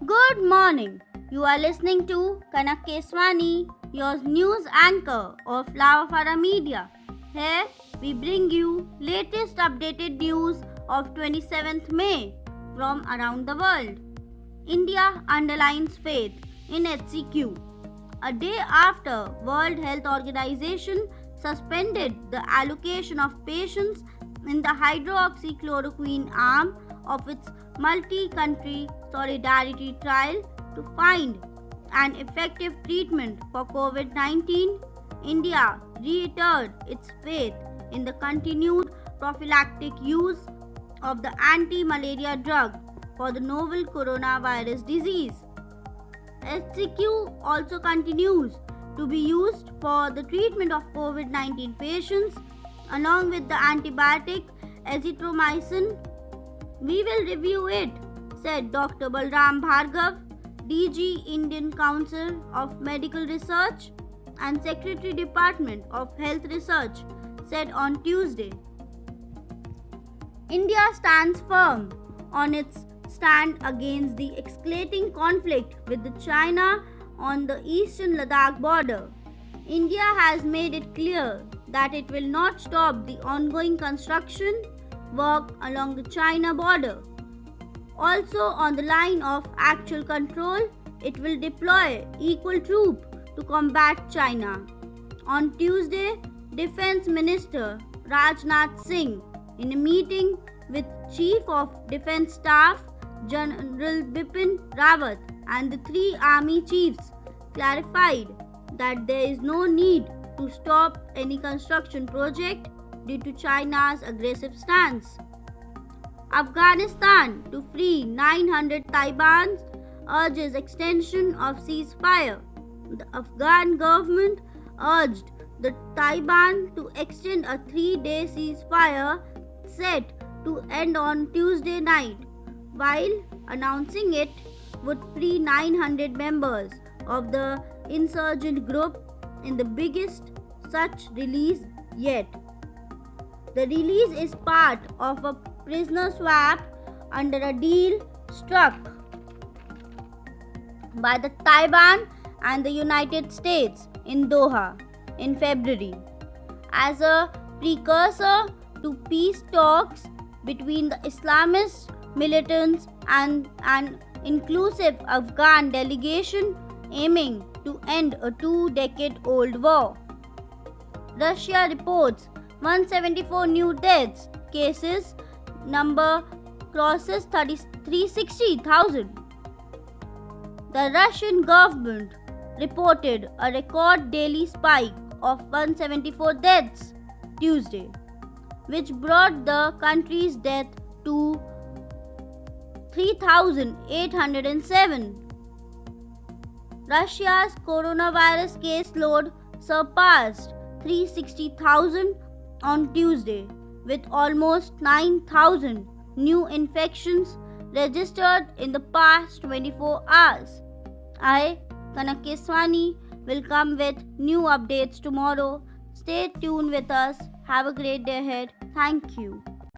Good morning. You are listening to Kanak Keswani, your news anchor of Lavafara Media. Here we bring you latest updated news of 27th May from around the world. India underlines faith in HCQ. A day after World Health Organization suspended the allocation of patients in the hydroxychloroquine arm of its multi-country solidarity trial to find an effective treatment for COVID-19, India reiterated its faith in the continued prophylactic use of the anti-malaria drug for the novel coronavirus disease. HCQ also continues to be used for the treatment of COVID-19 patients along with the antibiotic azithromycin. We will review it, said Dr. Balram Bhargav, DG Indian Council of Medical Research and Secretary Department of Health Research, said on Tuesday. India stands firm on its stand against the escalating conflict with China on the eastern Ladakh border. India has made it clear that it will not stop the ongoing construction work along the China border. Also, on the line of actual control, it will deploy equal troops to combat China. On Tuesday, Defense Minister Rajnath Singh, in a meeting with Chief of Defense Staff General Bipin Rawat and the three army chiefs, clarified that there is no need to stop any construction project due to China's aggressive stance. Afghanistan to free 900 Talibans urges extension of ceasefire. The Afghan government urged the Taliban to extend a 3-day ceasefire set to end on Tuesday night, while announcing it would free 900 members of the insurgent group in the biggest such release yet. The release is part of a prisoner swap under a deal struck by the Taliban and the United States in Doha in February as a precursor to peace talks between the Islamist militants and an inclusive Afghan delegation aiming to end a 2-decade-old war. Russia reports 174 new deaths, cases number crosses 360,000. The Russian government reported a record daily spike of 174 deaths Tuesday, which brought the country's death to 3,807. Russia's coronavirus caseload surpassed 360,000 on Tuesday, with almost 9,000 new infections registered in the past 24 hours. I, Kanak Keswani, will come with new updates tomorrow. Stay tuned with us. Have a great day ahead. Thank you.